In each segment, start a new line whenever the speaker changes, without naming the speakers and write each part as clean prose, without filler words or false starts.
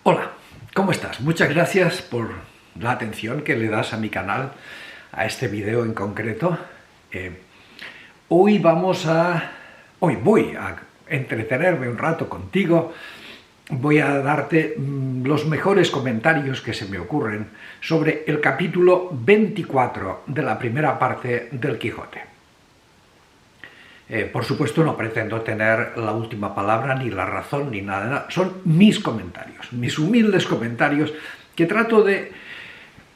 Hola, ¿cómo estás? Muchas gracias por la atención que le das a mi canal, a este video en concreto. Hoy voy a entretenerme un rato contigo. Voy a darte los mejores comentarios que se me ocurren sobre el capítulo 24 de la primera parte del Quijote. Por supuesto, no pretendo tener la última palabra, ni la razón, ni nada. Son mis comentarios, mis humildes comentarios, que trato de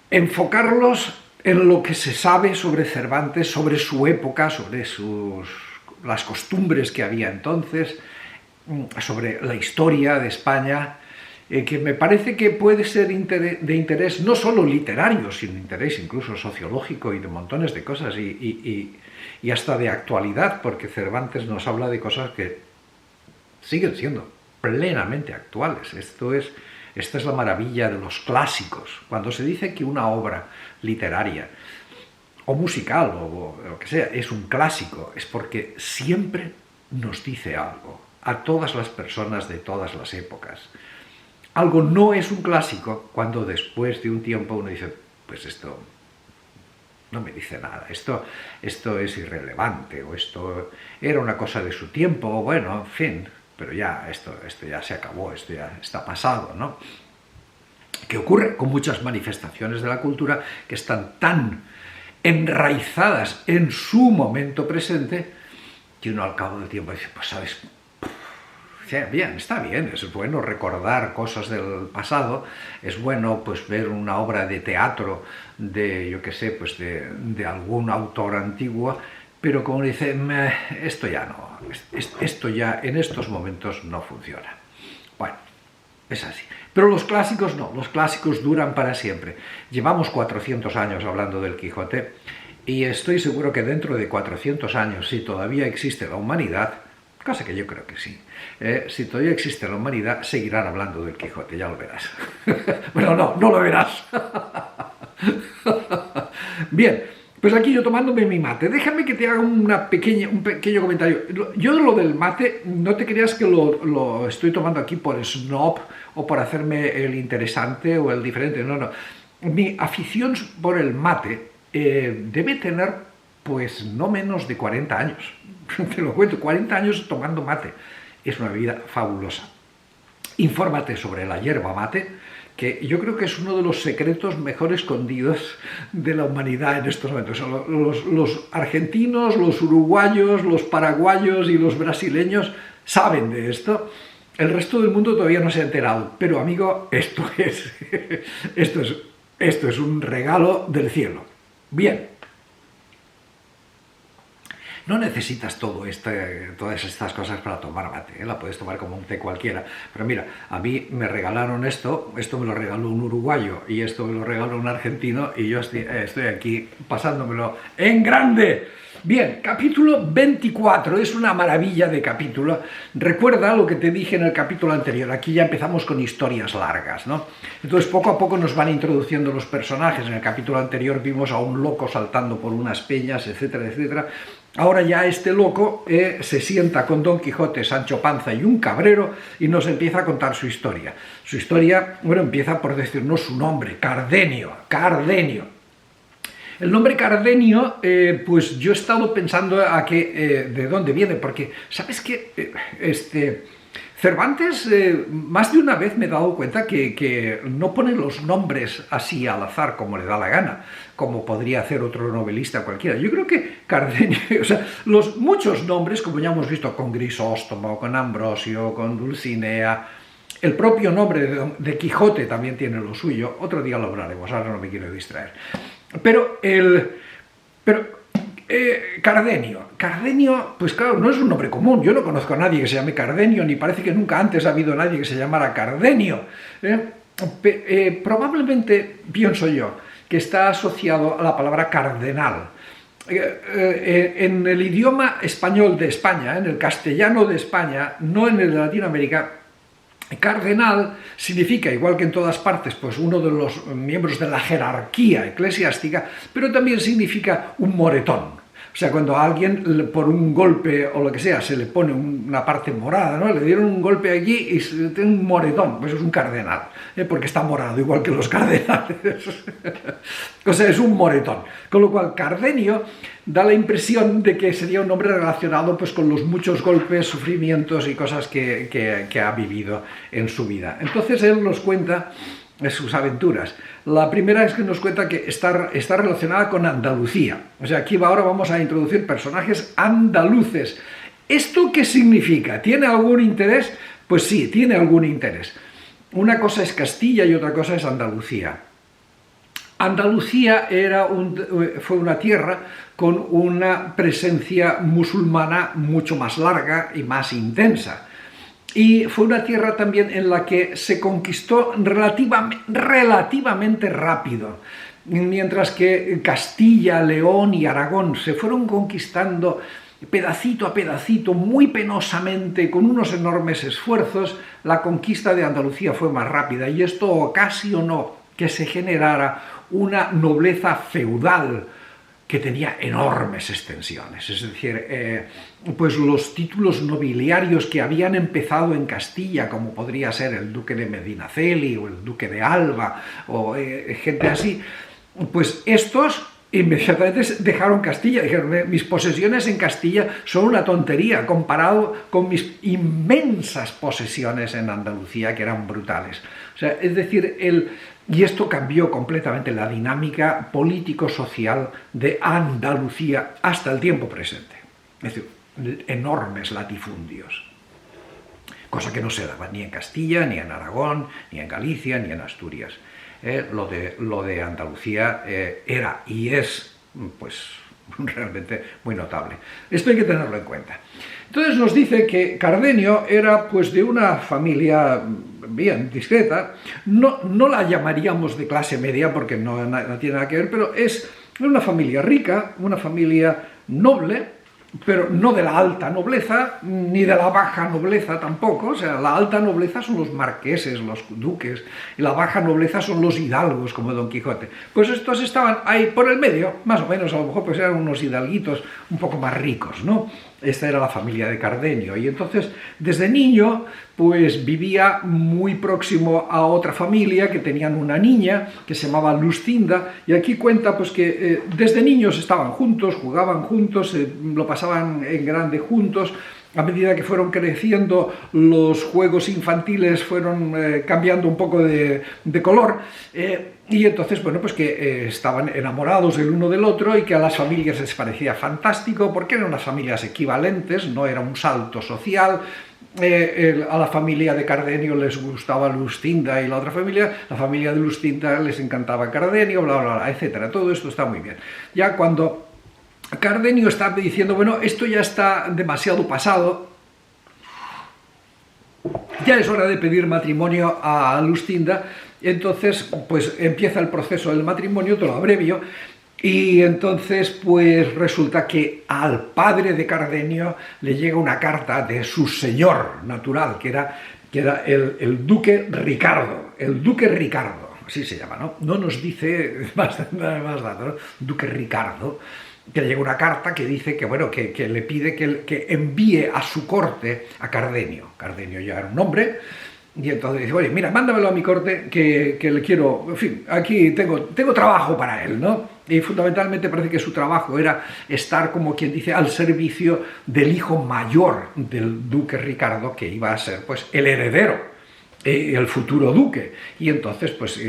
enfocarlos en lo que se sabe sobre Cervantes, sobre su época, sobre las costumbres que había entonces, sobre la historia de España, que me parece que puede ser de interés no solo literario, sino interés incluso sociológico y de montones de cosas, y hasta de actualidad, porque Cervantes nos habla de cosas que siguen siendo plenamente actuales. Esta es la maravilla de los clásicos. Cuando se dice que una obra literaria o musical o lo que sea es un clásico, es porque siempre nos dice algo a todas las personas de todas las épocas. Algo no es un clásico cuando después de un tiempo uno dice, pues esto no me dice nada, esto es irrelevante, o esto era una cosa de su tiempo, o bueno, en fin, pero ya esto ya se acabó, esto ya está pasado, ¿no? Que ocurre con muchas manifestaciones de la cultura que están tan enraizadas en su momento presente que uno al cabo del tiempo dice, pues sabes, bien, está bien, es bueno recordar cosas del pasado, es bueno pues ver una obra de teatro de, yo qué sé, pues de algún autor antiguo, pero como dice, esto ya no, esto ya en estos momentos no funciona. Bueno, es así. Pero los clásicos no, los clásicos duran para siempre. Llevamos 400 años hablando del Quijote y estoy seguro que dentro de 400 años, si todavía existe la humanidad, cosa que yo creo que sí, si todavía existe la humanidad, seguirán hablando del Quijote, ya lo verás. Bueno, no lo verás. Bien, pues aquí yo tomándome mi mate, déjame que te haga un pequeño comentario. Yo lo del mate, no te creas que lo estoy tomando aquí por snob o por hacerme el interesante o el diferente, no. Mi afición por el mate debe tener pues no menos de 40 años. Te lo cuento, 40 años tomando mate. Es una bebida fabulosa. Infórmate sobre la yerba mate, que yo creo que es uno de los secretos mejor escondidos de la humanidad en estos momentos. Los argentinos, los uruguayos, los paraguayos y los brasileños saben de esto. El resto del mundo todavía no se ha enterado. Pero, amigo, esto es un regalo del cielo. Bien. No necesitas todas estas cosas para tomar mate, la puedes tomar como un té cualquiera. Pero mira, a mí me regalaron esto me lo regaló un uruguayo y esto me lo regaló un argentino y yo estoy aquí pasándomelo en grande. Bien, capítulo 24, es una maravilla de capítulo. Recuerda lo que te dije en el capítulo anterior, aquí ya empezamos con historias largas, ¿no? Entonces poco a poco nos van introduciendo los personajes. En el capítulo anterior vimos a un loco saltando por unas peñas, etcétera, etcétera. Ahora ya este loco se sienta con Don Quijote, Sancho Panza y un cabrero y nos empieza a contar su historia. Su historia, bueno, empieza por decirnos su nombre, Cardenio. El nombre Cardenio, pues yo he estado pensando de dónde viene, porque, ¿sabes qué? Cervantes, más de una vez me he dado cuenta que no pone los nombres así al azar como le da la gana, como podría hacer otro novelista cualquiera. Yo creo que Cardenio, o sea, muchos nombres, como ya hemos visto con Grisóstomo, con Ambrosio, con Dulcinea, el propio nombre de Quijote también tiene lo suyo, otro día lo hablaremos, ahora no me quiero distraer. Pero Cardenio, pues claro, no es un nombre común. Yo no conozco a nadie que se llame Cardenio, ni parece que nunca antes ha habido nadie que se llamara Cardenio. Probablemente, pienso yo, que está asociado a la palabra cardenal. En el idioma español de España, en el castellano de España, no en el de Latinoamérica, cardenal significa, igual que en todas partes, pues uno de los miembros de la jerarquía eclesiástica, pero también significa un moretón. O sea, cuando a alguien por un golpe o lo que sea se le pone una parte morada, ¿no? Le dieron un golpe allí y tiene un moretón, pues es un cardenal, porque está morado, igual que los cardenales. O sea, es un moretón. Con lo cual, Cardenio da la impresión de que sería un hombre relacionado pues, con los muchos golpes, sufrimientos y cosas que ha vivido en su vida. Entonces él nos cuenta sus aventuras. La primera es que nos cuenta que está relacionada con Andalucía. O sea, aquí ahora vamos a introducir personajes andaluces. ¿Esto qué significa? ¿Tiene algún interés? Pues sí, tiene algún interés. Una cosa es Castilla y otra cosa es Andalucía. Andalucía fue una tierra con una presencia musulmana mucho más larga y más intensa. Y fue una tierra también en la que se conquistó relativamente rápido, mientras que Castilla, León y Aragón se fueron conquistando pedacito a pedacito, muy penosamente, con unos enormes esfuerzos. La conquista de Andalucía fue más rápida y esto ocasionó que se generara una nobleza feudal que tenía enormes extensiones, es decir, pues los títulos nobiliarios que habían empezado en Castilla, como podría ser el duque de Medinaceli o el duque de Alba o gente así, pues estos inmediatamente dejaron Castilla, dijeron, mis posesiones en Castilla son una tontería comparado con mis inmensas posesiones en Andalucía, que eran brutales. O sea, es decir, y esto cambió completamente la dinámica político-social de Andalucía hasta el tiempo presente. Es decir, enormes latifundios. Cosa que no se daba ni en Castilla, ni en Aragón, ni en Galicia, ni en Asturias. Lo de Andalucía era y es, pues, realmente muy notable. Esto hay que tenerlo en cuenta. Entonces nos dice que Cardenio era pues de una familia bien discreta, no la llamaríamos de clase media porque no tiene nada que ver, pero es una familia rica, una familia noble, pero no de la alta nobleza, ni de la baja nobleza tampoco. O sea, la alta nobleza son los marqueses, los duques, y la baja nobleza son los hidalgos, como Don Quijote. Pues estos estaban ahí por el medio, más o menos, a lo mejor pues eran unos hidalguitos un poco más ricos, ¿no? Esta era la familia de Cardenio, y entonces, desde niño, pues vivía muy próximo a otra familia que tenían una niña que se llamaba Luscinda, y aquí cuenta pues que desde niños estaban juntos, jugaban juntos, lo pasaban en grande juntos. A medida que fueron creciendo, los juegos infantiles fueron cambiando un poco de color, y entonces, bueno, pues que estaban enamorados el uno del otro y que a las familias les parecía fantástico porque eran unas familias equivalentes, no era un salto social. A la familia de Cardenio les gustaba Luscinda y la otra familia, la familia de Luscinda les encantaba Cardenio, bla, bla, bla, etcétera. Todo esto está muy bien. Ya cuando Cardenio está diciendo, bueno, esto ya está demasiado pasado, ya es hora de pedir matrimonio a Luscinda. Entonces, pues empieza el proceso del matrimonio, te lo abrevio, y entonces pues resulta que al padre de Cardenio le llega una carta de su señor natural, que era el duque Ricardo, así se llama, ¿no? No nos dice más datos, ¿no? Duque Ricardo, que le llega una carta que dice que, bueno, que le pide que envíe a su corte a Cardenio. Cardenio ya era un hombre, y entonces dice, oye, mira, mándamelo a mi corte, que le quiero, en fin, aquí tengo trabajo para él, ¿no? Y fundamentalmente parece que su trabajo era estar, como quien dice, al servicio del hijo mayor del duque Ricardo, que iba a ser, pues, el heredero, el futuro duque. Y entonces, pues,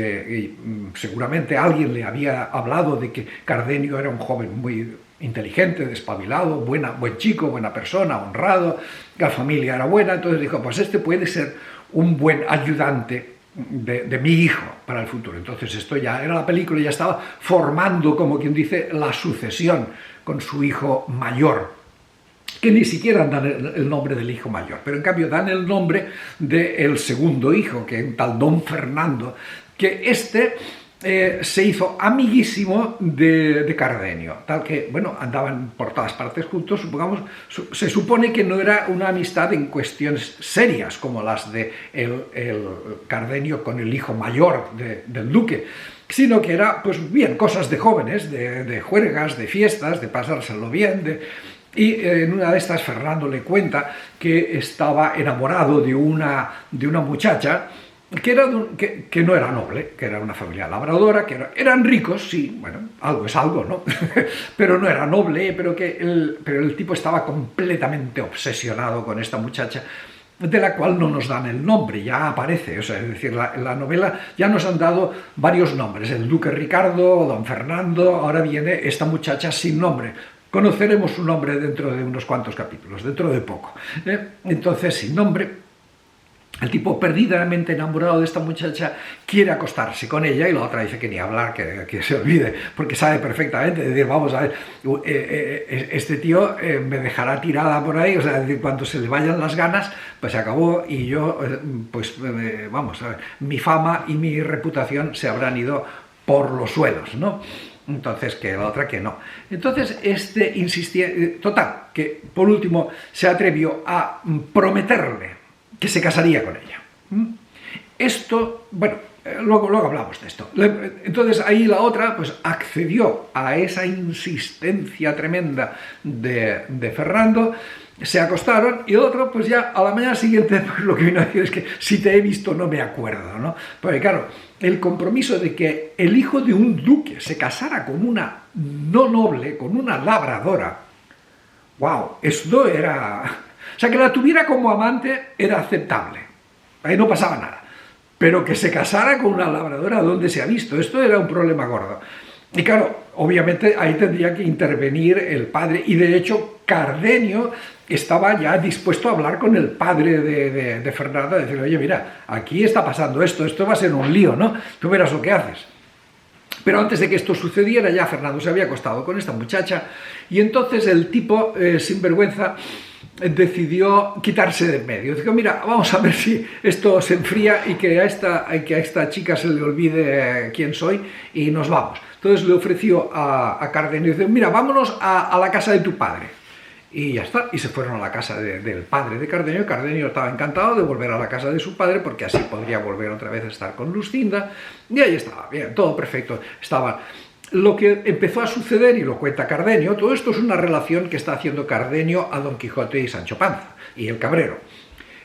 seguramente alguien le había hablado de que Cardenio era un joven muy inteligente, despabilado, buen chico, buena persona, honrado, la familia era buena. Entonces dijo, pues este puede ser un buen ayudante de mi hijo para el futuro. Entonces esto ya era la película, ya estaba formando, como quien dice, la sucesión con su hijo mayor, que ni siquiera dan el nombre del hijo mayor, pero en cambio dan el nombre del segundo hijo, que es un tal Don Fernando, que se hizo amiguísimo de Cardenio, tal que, bueno, andaban por todas partes juntos. Supongamos, se supone que no era una amistad en cuestiones serias como las de el Cardenio con el hijo mayor del duque, sino que era, pues bien, cosas de jóvenes, de juergas, de fiestas, de pasárselo bien, y en una de estas Fernando le cuenta que estaba enamorado de una muchacha que no era noble, que era una familia labradora, que eran ricos, sí, bueno, algo es algo, ¿no? Pero no era noble, pero el tipo estaba completamente obsesionado con esta muchacha, de la cual no nos dan el nombre, ya aparece, o sea, es decir, la novela ya nos han dado varios nombres, el duque Ricardo, don Fernando, ahora viene esta muchacha sin nombre. Conoceremos su nombre dentro de unos cuantos capítulos, dentro de poco. Entonces, sin nombre, el tipo perdidamente enamorado de esta muchacha quiere acostarse con ella y la otra dice que ni hablar, que se olvide, porque sabe perfectamente, es decir, vamos a ver, este tío me dejará tirada por ahí, o sea, es decir, cuando se le vayan las ganas, pues se acabó y yo, pues vamos a ver, mi fama y mi reputación se habrán ido por los suelos, ¿no? Entonces, que la otra que no. Entonces, insistía, total, que por último se atrevió a prometerle que se casaría con ella. Esto, bueno, luego hablamos de esto. Entonces ahí la otra pues accedió a esa insistencia tremenda de Fernando, se acostaron y el otro pues ya a la mañana siguiente pues, lo que vino a decir es que si te he visto no me acuerdo, ¿no? Porque claro, el compromiso de que el hijo de un duque se casara con una no noble, con una labradora, wow, esto era... O sea, que la tuviera como amante era aceptable, ahí no pasaba nada. Pero que se casara con una labradora, ¿dónde se ha visto? Esto era un problema gordo. Y claro, obviamente ahí tendría que intervenir el padre, y de hecho Cardenio estaba ya dispuesto a hablar con el padre de Fernando, decirle, oye, mira, aquí está pasando esto va a ser un lío, ¿no? Tú verás lo que haces. Pero antes de que esto sucediera, ya Fernando se había acostado con esta muchacha, y entonces el tipo, sin vergüenza, decidió quitarse de en medio. Dijo, mira, vamos a ver si esto se enfría y que a esta chica se le olvide quién soy y nos vamos. Entonces le ofreció a Cardenio, dice, mira, vámonos a la casa de tu padre. Y ya está, y se fueron a la casa del padre de Cardenio. Cardenio estaba encantado de volver a la casa de su padre porque así podría volver otra vez a estar con Luscinda, y ahí estaba, bien, todo perfecto, estaba... Lo que empezó a suceder, y lo cuenta Cardenio, todo esto es una relación que está haciendo Cardenio a Don Quijote y Sancho Panza, y el cabrero.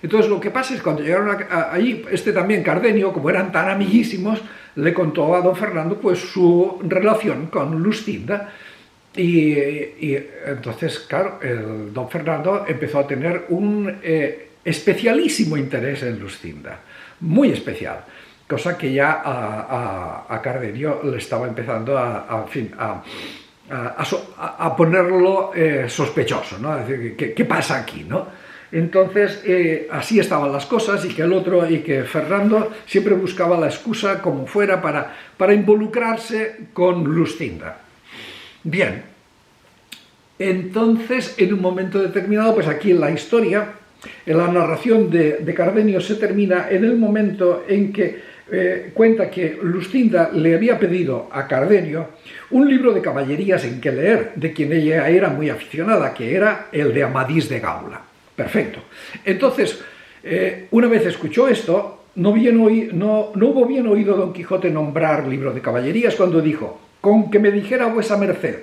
Entonces lo que pasa es que cuando llegaron allí, también Cardenio, como eran tan amiguísimos, le contó a don Fernando pues su relación con Luscinda, y entonces, claro, el don Fernando empezó a tener un especialísimo interés en Luscinda, muy especial. Cosa que ya a Cardenio le estaba empezando a ponerlo sospechoso, ¿no? Es decir, ¿qué pasa aquí, no? Entonces, así estaban las cosas, y que Fernando siempre buscaba la excusa, como fuera, para involucrarse con Luscinda. Bien, entonces, en un momento determinado, pues aquí en la historia, en la narración de Cardenio se termina en el momento en que cuenta que Luscinda le había pedido a Cardenio un libro de caballerías en que leer, de quien ella era muy aficionada, que era el de Amadís de Gaula. Perfecto. Entonces, una vez escuchó esto, no hubo bien oído Don Quijote nombrar libro de caballerías cuando dijo, con que me dijera vuesa merced,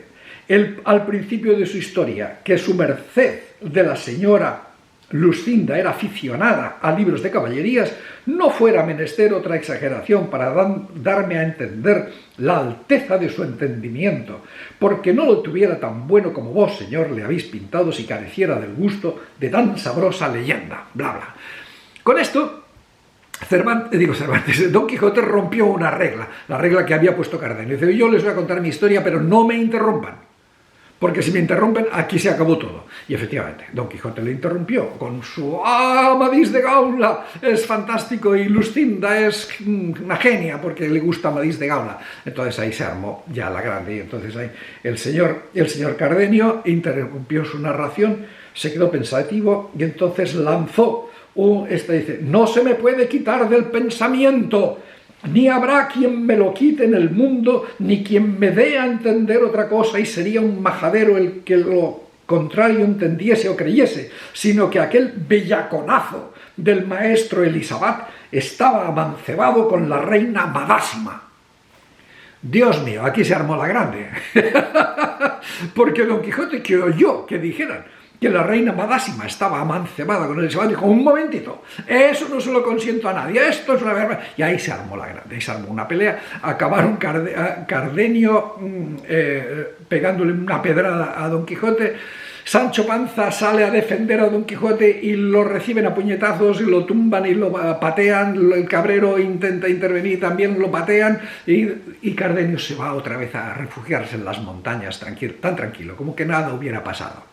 al principio de su historia, que su merced de la señora Luscinda era aficionada a libros de caballerías, no fuera menester otra exageración para darme a entender la alteza de su entendimiento, porque no lo tuviera tan bueno como vos, señor, le habéis pintado si careciera del gusto de tan sabrosa leyenda, bla, bla. Con esto, Don Quijote rompió una regla, la regla que había puesto Cardenio. Dice, yo les voy a contar mi historia, pero no me interrumpan, porque si me interrumpen, aquí se acabó todo. Y efectivamente, Don Quijote le interrumpió con su Amadís de Gaula, es fantástico, y Luscinda es una genia porque le gusta Amadís de Gaula. Entonces ahí se armó ya la grande, y entonces ahí el señor Cardenio interrumpió su narración, se quedó pensativo, y entonces lanzó dice, no se me puede quitar del pensamiento, ni habrá quien me lo quite en el mundo, ni quien me dé a entender otra cosa, y sería un majadero el que lo contrario entendiese o creyese, sino que aquel bellaconazo del maestro Elisabat estaba amancebado con la reina Madásima. Dios mío, aquí se armó la grande. Porque Don Quijote, que oyó que dijeran que la reina Madásima estaba amancebada con el chaval, dijo, un momentito, eso no se lo consiento a nadie, esto es una verdad. Y ahí se armó la grande, ahí se armó una pelea, acabaron Cardenio pegándole una pedrada a Don Quijote, Sancho Panza sale a defender a Don Quijote y lo reciben a puñetazos y lo tumban y lo patean, el cabrero intenta intervenir, también lo patean y Cardenio se va otra vez a refugiarse en las montañas, tan tranquilo, como que nada hubiera pasado.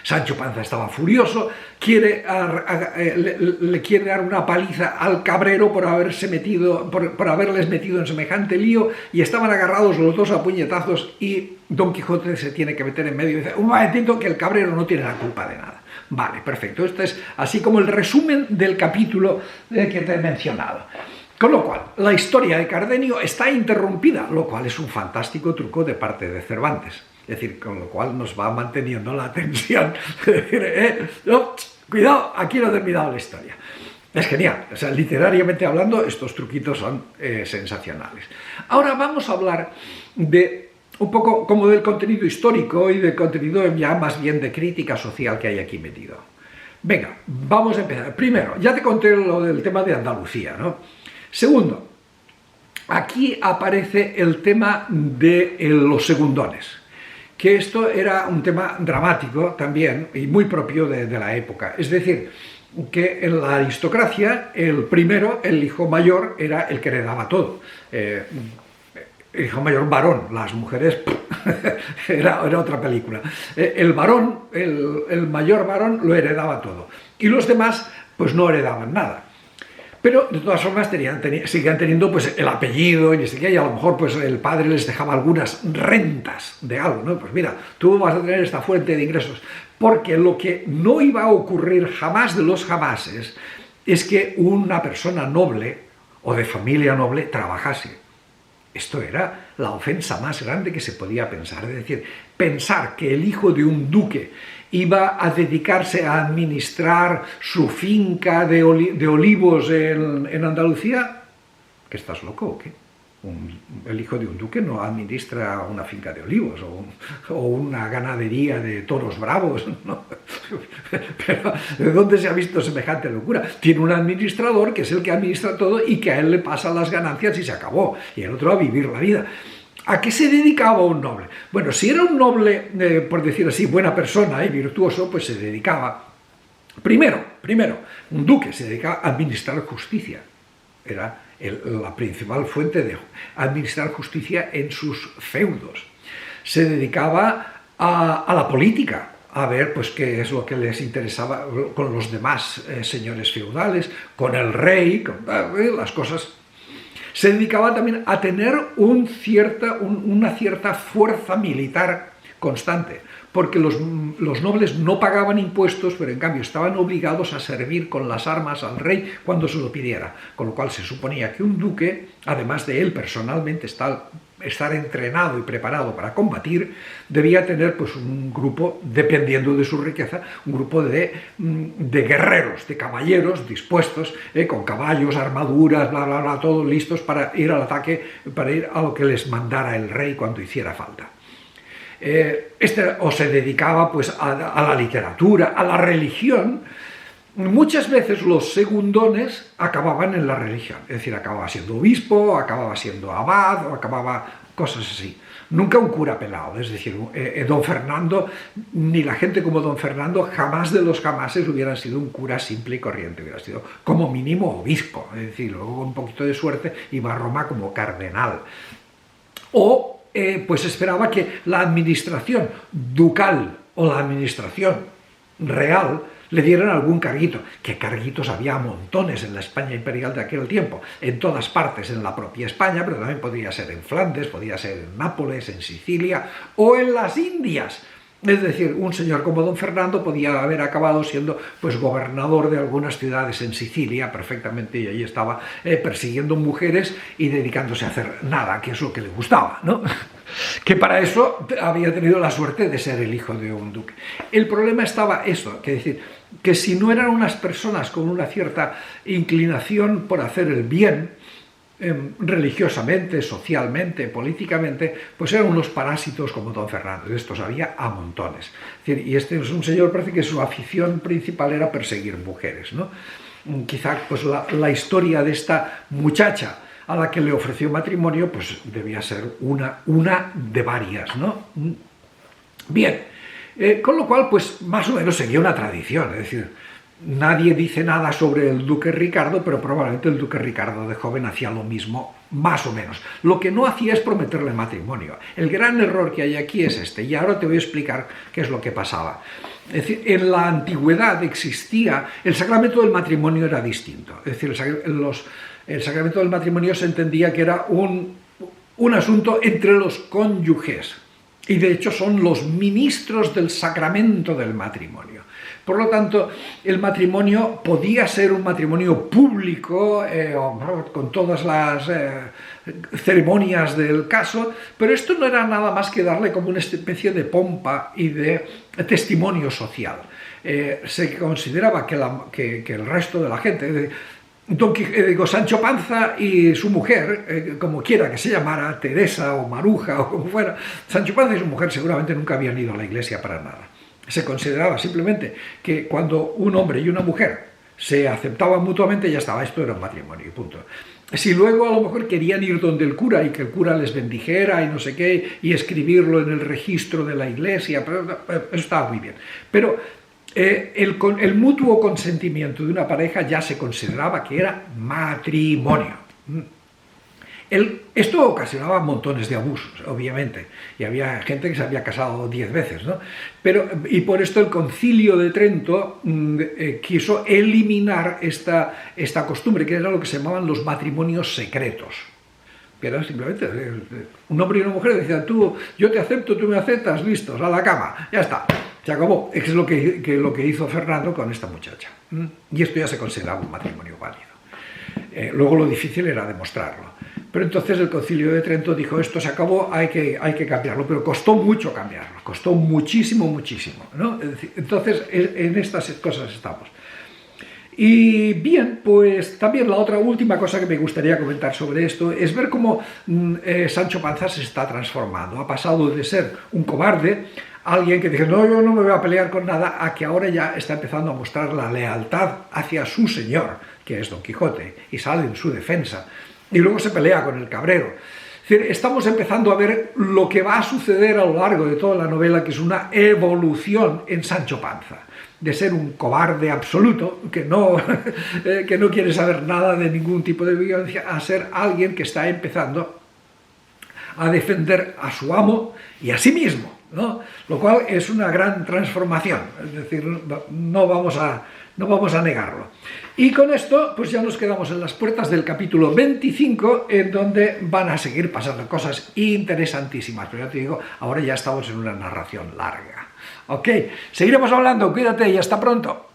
Sancho Panza estaba furioso, le quiere dar una paliza al cabrero por haberles metido en semejante lío, y estaban agarrados los dos a puñetazos y Don Quijote se tiene que meter en medio y dice, un momentito, que el cabrero no tiene la culpa de nada. Vale, perfecto, este es así como el resumen del capítulo que te he mencionado. Con lo cual, la historia de Cardenio está interrumpida, lo cual es un fantástico truco de parte de Cervantes. Es decir, con lo cual nos va manteniendo la tensión. No, cuidado, aquí no he terminado la historia. Es genial, o sea, literariamente hablando, estos truquitos son sensacionales. Ahora vamos a hablar de un poco como del contenido histórico y del contenido ya más bien de crítica social que hay aquí metido. Venga, vamos a empezar. Primero, ya te conté lo del tema de Andalucía, ¿no? Segundo, aquí aparece el tema de los segundones, que esto era un tema dramático también y muy propio de la época. Es decir, que en la aristocracia el primero, el hijo mayor, era el que heredaba todo. El hijo mayor varón, las mujeres era otra película. El varón, el mayor varón lo heredaba todo y los demás pues no heredaban nada. Pero de todas formas seguían teniendo pues el apellido y a lo mejor pues el padre les dejaba algunas rentas de algo, ¿no? Pues mira, tú vas a tener esta fuente de ingresos. Porque lo que no iba a ocurrir jamás de los jamases es que una persona noble o de familia noble trabajase. Esto era la ofensa más grande que se podía pensar. Es decir, pensar que el hijo de un duque iba a dedicarse a administrar su finca de olivos en Andalucía, ¿que estás loco o qué? El hijo de un duque no administra una finca de olivos o una ganadería de toros bravos, ¿no? Pero ¿de dónde se ha visto semejante locura? Tiene un administrador que es el que administra todo y que a él le pasan las ganancias y se acabó, y el otro a vivir la vida. ¿A qué se dedicaba un noble? Bueno, si era un noble, por decir así, buena persona y virtuoso, pues se dedicaba, primero, un duque se dedicaba a administrar justicia. Era la principal fuente de administrar justicia en sus feudos. Se dedicaba a la política, a ver pues qué es lo que les interesaba con los demás señores feudales, con el rey, con las cosas. Se dedicaba también a tener una cierta fuerza militar constante, porque los nobles no pagaban impuestos, pero en cambio estaban obligados a servir con las armas al rey cuando se lo pidiera, con lo cual se suponía que un duque, además de él personalmente estar entrenado y preparado para combatir, debía tener pues un grupo, dependiendo de su riqueza, un grupo de guerreros, de caballeros dispuestos, con caballos, armaduras, bla, bla, bla, todos listos para ir al ataque, para ir a lo que les mandara el rey cuando hiciera falta. O se dedicaba pues a la literatura, a la religión. Muchas veces los segundones acababan en la religión, es decir, acababa siendo obispo, acababa siendo abad, o acababa cosas así. Nunca un cura pelado, es decir, don Fernando, ni la gente como don Fernando, jamás de los jamases hubieran sido un cura simple y corriente, hubiera sido como mínimo obispo, es decir, luego con un poquito de suerte iba a Roma como cardenal. O pues esperaba que la administración ducal o la administración real le dieran algún carguito, que carguitos había montones en la España imperial de aquel tiempo, en todas partes, en la propia España, pero también podría ser en Flandes, podría ser en Nápoles, en Sicilia o en las Indias. Es decir, un señor como don Fernando podía haber acabado siendo pues gobernador de algunas ciudades en Sicilia perfectamente, y ahí estaba persiguiendo mujeres y dedicándose a hacer nada, que es lo que le gustaba, ¿no? Que para eso había tenido la suerte de ser el hijo de un duque. El problema estaba esto, que decir, que si no eran unas personas con una cierta inclinación por hacer el bien, religiosamente, socialmente, políticamente, pues eran unos parásitos como don Fernando. De estos había a montones. Es decir, y este es un señor, parece que su afición principal era perseguir mujeres, ¿no? Quizá pues la historia de esta muchacha a la que le ofreció matrimonio, pues debía ser una de varias, ¿no? Bien, con lo cual, pues más o menos seguía una tradición, es decir, nadie dice nada sobre el duque Ricardo, pero probablemente el duque Ricardo de joven hacía lo mismo, más o menos. Lo que no hacía es prometerle matrimonio. El gran error que hay aquí es este, y ahora te voy a explicar qué es lo que pasaba. Es decir, en la antigüedad existía, el sacramento del matrimonio era distinto. Es decir, el sacramento del matrimonio se entendía que era un asunto entre los cónyuges, y de hecho son los ministros del sacramento del matrimonio. Por lo tanto, el matrimonio podía ser un matrimonio público, con todas las ceremonias del caso, pero esto no era nada más que darle como una especie de pompa y de testimonio social. Se consideraba que el resto de la gente, Sancho Panza y su mujer, como quiera que se llamara, Teresa o Maruja o como fuera, Sancho Panza y su mujer seguramente nunca habían ido a la iglesia para nada. Se consideraba simplemente que cuando un hombre y una mujer se aceptaban mutuamente, ya estaba, esto era un matrimonio y punto. Si luego a lo mejor querían ir donde el cura y que el cura les bendijera y no sé qué, y escribirlo en el registro de la iglesia, eso estaba muy bien. Pero el mutuo consentimiento de una pareja ya se consideraba que era matrimonio. Esto ocasionaba montones de abusos, obviamente, y había gente que se había casado 10 veces, ¿no? Y por esto el Concilio de Trento quiso eliminar esta costumbre, que era lo que se llamaban los matrimonios secretos. Que era simplemente un hombre y una mujer decían, yo te acepto, tú me aceptas, listos, a la cama, ya está, se acabó. Es lo que hizo Fernando con esta muchacha. Y esto ya se consideraba un matrimonio válido. Luego lo difícil era demostrarlo. Pero entonces el Concilio de Trento dijo, esto se acabó, hay que cambiarlo, pero costó mucho cambiarlo, costó muchísimo, muchísimo, ¿no? Entonces en estas cosas estamos. Y bien, pues también la otra última cosa que me gustaría comentar sobre esto es ver cómo Sancho Panza se está transformando. Ha pasado de ser un cobarde, alguien que dice, no, yo no me voy a pelear con nada, a que ahora ya está empezando a mostrar la lealtad hacia su señor, que es Don Quijote, y sale en su defensa. Y luego se pelea con el cabrero. Es decir, estamos empezando a ver lo que va a suceder a lo largo de toda la novela, que es una evolución en Sancho Panza. De ser un cobarde absoluto, que no quiere saber nada de ningún tipo de violencia, a ser alguien que está empezando a defender a su amo y a sí mismo, ¿no? Lo cual es una gran transformación, es decir, no vamos a negarlo. Y con esto, pues ya nos quedamos en las puertas del capítulo 25, en donde van a seguir pasando cosas interesantísimas. Pero ya te digo, ahora ya estamos en una narración larga. Ok, seguiremos hablando, cuídate y hasta pronto.